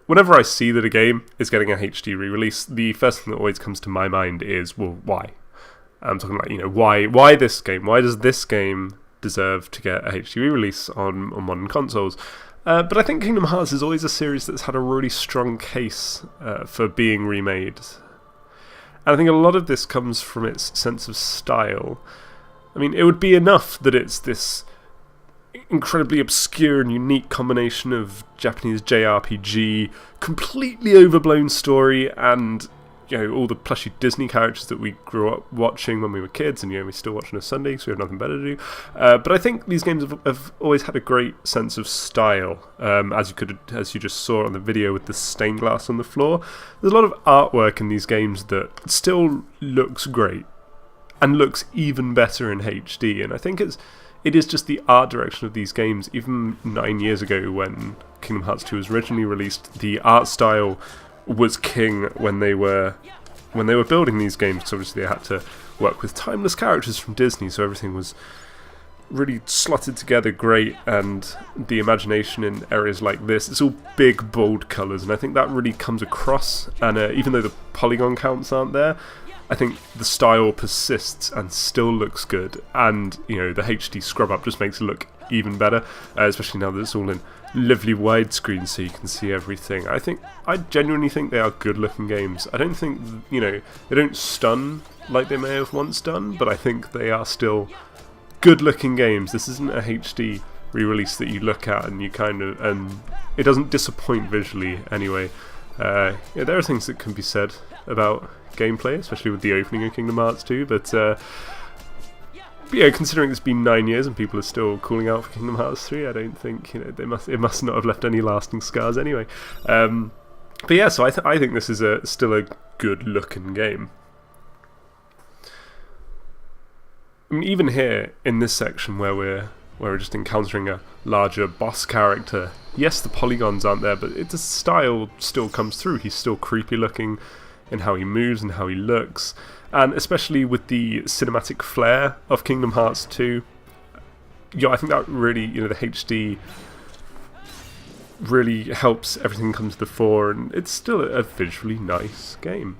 whenever I see that a game is getting a HD re-release, the first thing that always comes to my mind is, well, why? I'm talking like, why this game? Why does this game deserve to get a HD re-release on modern consoles? But I think Kingdom Hearts is always a series that's had a really strong case for being remade. And I think a lot of this comes from its sense of style. I mean, it would be enough that it's this incredibly obscure and unique combination of Japanese JRPG, completely overblown story, and all the plushy Disney characters that we grew up watching when we were kids, and we still watch on a Sunday because we have nothing better to do. But I think these games have always had a great sense of style, as you just saw on the video with the stained glass on the floor. There's a lot of artwork in these games that still looks great and looks even better in HD, and I think it is just the art direction of these games. Even 9 years ago, when Kingdom Hearts 2 was originally released, the art style was king when they were building these games, because obviously they had to work with timeless characters from Disney, so everything was really slotted together great, and the imagination in areas like this, it's all big, bold colours, and I think that really comes across, and even though the polygon counts aren't there, I think the style persists and still looks good, and the HD scrub up just makes it look even better, especially now that it's all in lovely widescreen so you can see everything. I genuinely think they are good looking games. I don't think they don't stun like they may have once done, but I think they are still good looking games. This isn't a HD re-release that you look at and and it doesn't disappoint visually anyway. There are things that can be said about gameplay, especially with the opening of Kingdom Hearts 2, but considering it's been 9 years and people are still calling out for Kingdom Hearts 3, I don't think it must not have left any lasting scars anyway. But yeah, so I think this is still a good looking game. I mean, even here in this section where we're just encountering a larger boss character, yes, the polygons aren't there, but the style still comes through. He's still creepy looking in how he moves and how he looks, and especially with the cinematic flair of Kingdom Hearts 2, I think that really, the HD really helps everything come to the fore, and it's still a visually nice game.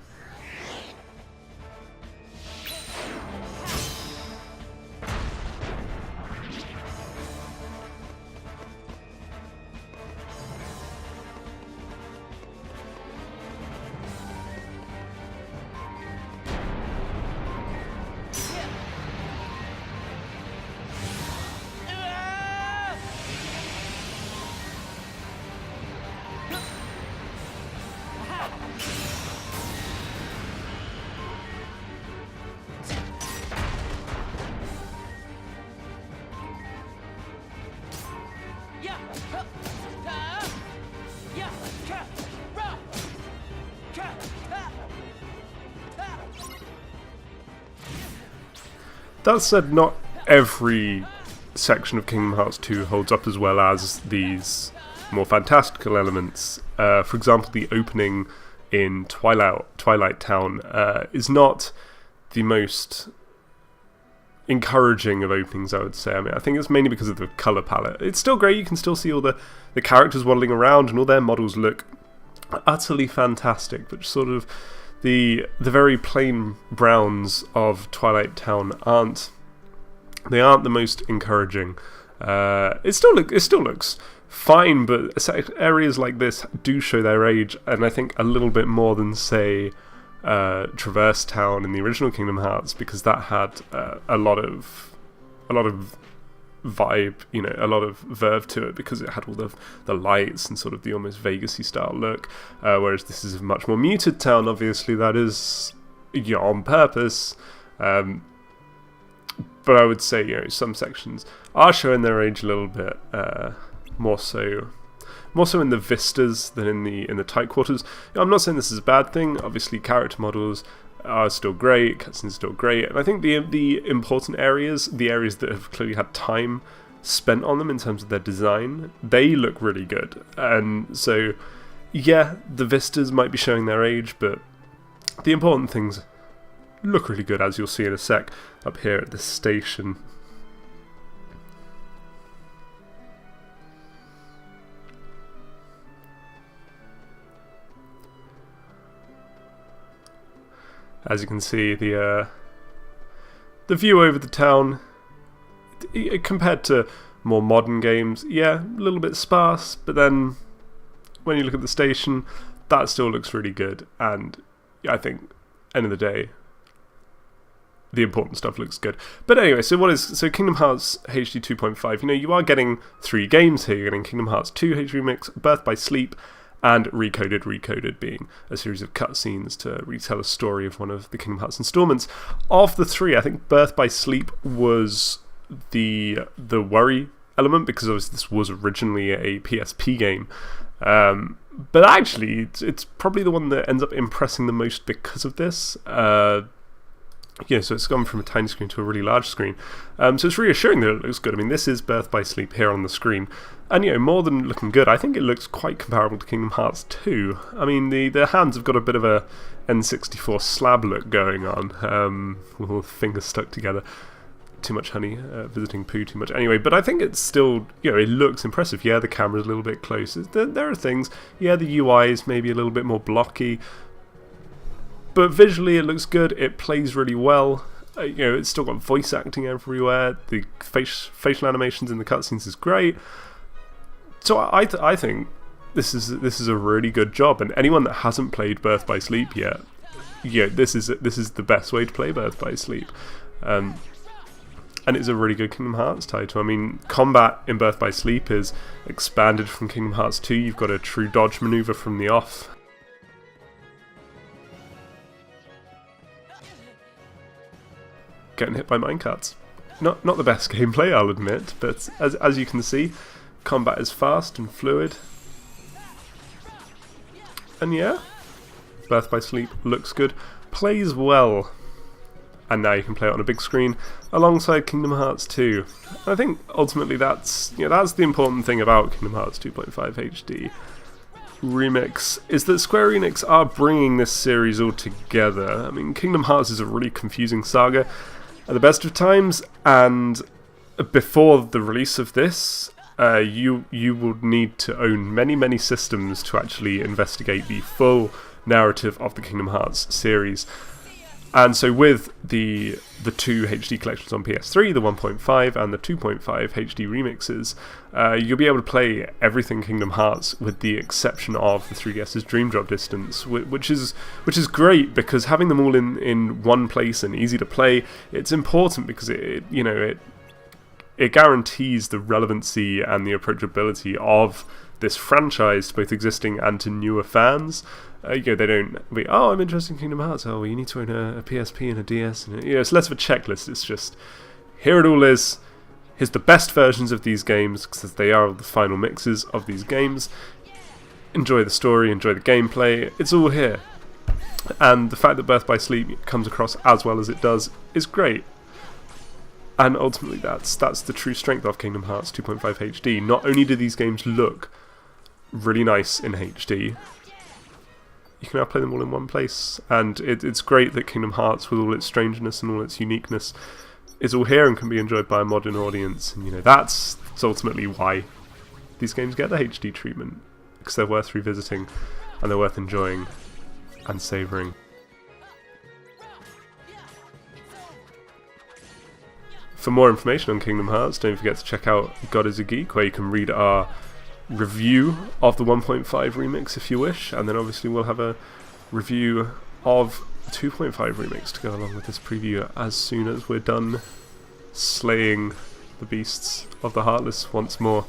That said, not every section of Kingdom Hearts 2 holds up as well as these more fantastical elements. For example, the opening in Twilight Town is not the most encouraging of openings, I would say. I mean, I think it's mainly because of the colour palette. It's still great, you can still see all the characters waddling around and all their models look utterly fantastic, but sort of the very plain browns of Twilight Town aren't the most encouraging. It still looks fine, but areas like this do show their age, and I think a little bit more than, say, Traverse Town in the original Kingdom Hearts, because that had a lot of vibe, a lot of verve to it, because it had all the lights and sort of the almost Vegas-y style look, whereas this is a much more muted town. Obviously that is on purpose, but I would say some sections are showing their age a little bit, more so in the vistas than in the tight quarters. I'm not saying this is a bad thing. Obviously character models are still great, cutscenes still great, and I think the important areas, the areas that have clearly had time spent on them in terms of their design, they look really good. And so yeah, the vistas might be showing their age, but the important things look really good, as you'll see in a sec up here at this station. As you can see, the view over the town, compared to more modern games, yeah, a little bit sparse, but then when you look at the station, that still looks really good. And I think, end of the day, the important stuff looks good. But anyway, so Kingdom Hearts HD 2.5, you know, you are getting 3 games here. You're getting Kingdom Hearts 2 HD ReMix, Birth by Sleep, and Recoded being a series of cutscenes to retell a story of one of the Kingdom Hearts installments. Of the 3, I think Birth by Sleep was the worry element, because obviously this was originally a PSP game. But actually, it's probably the one that ends up impressing the most because of this. Yeah, so it's gone from a tiny screen to a really large screen. So it's reassuring that it looks good. I mean, this is Birth by Sleep here on the screen. And, you know, more than looking good, I think it looks quite comparable to Kingdom Hearts 2. I mean, the hands have got a bit of a N64 slab look going on, with all the fingers stuck together. Too much honey, visiting Pooh too much. Anyway, but I think it's still, you know, it looks impressive. Yeah, the camera's a little bit close. There are things. Yeah, the UI is maybe a little bit more blocky. But visually it looks good, it plays really well, you know, it's still got voice acting everywhere, the facial animations in the cutscenes is great. So I think this is a really good job, and anyone that hasn't played Birth by Sleep yet, yeah, this is the best way to play Birth by Sleep. And it's a really good Kingdom Hearts title. I mean, combat in Birth by Sleep is expanded from Kingdom Hearts 2, you've got a true dodge maneuver from the off. Getting hit by minecarts. Not the best gameplay, I'll admit, but as you can see, combat is fast and fluid. And yeah, Birth by Sleep looks good, plays well, and now you can play it on a big screen alongside Kingdom Hearts 2. I think ultimately that's the important thing about Kingdom Hearts 2.5 HD ReMix, is that Square Enix are bringing this series all together. I mean, Kingdom Hearts is a really confusing saga at the best of times, and before the release of this, you would need to own many systems to actually investigate the full narrative of the Kingdom Hearts series. And so with the 2 HD collections on PS3, the 1.5 and the 2.5 HD remixes, you'll be able to play everything Kingdom Hearts with the exception of the 3DS's Dream Drop Distance, which is great, because having them all in one place and easy to play, it's important because it guarantees the relevancy and the approachability of this franchise to both existing and to newer fans. They don't be, oh, I'm interested in Kingdom Hearts, oh, well, you need to own a PSP and a DS, and it's less of a checklist. It's just, here it all is, here's the best versions of these games, because they are the final mixes of these games. Enjoy the story, enjoy the gameplay, it's all here. And the fact that Birth by Sleep comes across as well as it does is great. And ultimately that's the true strength of Kingdom Hearts 2.5 HD. Not only do these games look really nice in HD, you can now play them all in one place, and it's great that Kingdom Hearts, with all its strangeness and all its uniqueness, is all here and can be enjoyed by a modern audience. And that's ultimately why these games get the HD treatment, because they're worth revisiting and they're worth enjoying and savouring. For more information on Kingdom Hearts, don't forget to check out God is a Geek, where you can read our review of the 1.5 remix if you wish, and then obviously we'll have a review of the 2.5 remix to go along with this preview as soon as we're done slaying the beasts of the Heartless once more.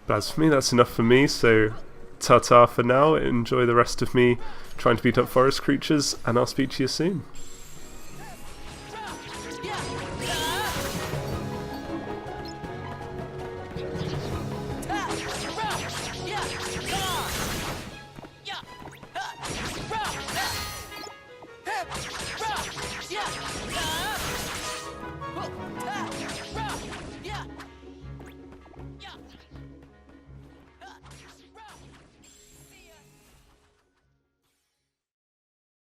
But as for me, that's enough for me, so ta-ta for now, enjoy the rest of me trying to beat up forest creatures, and I'll speak to you soon. Yeah.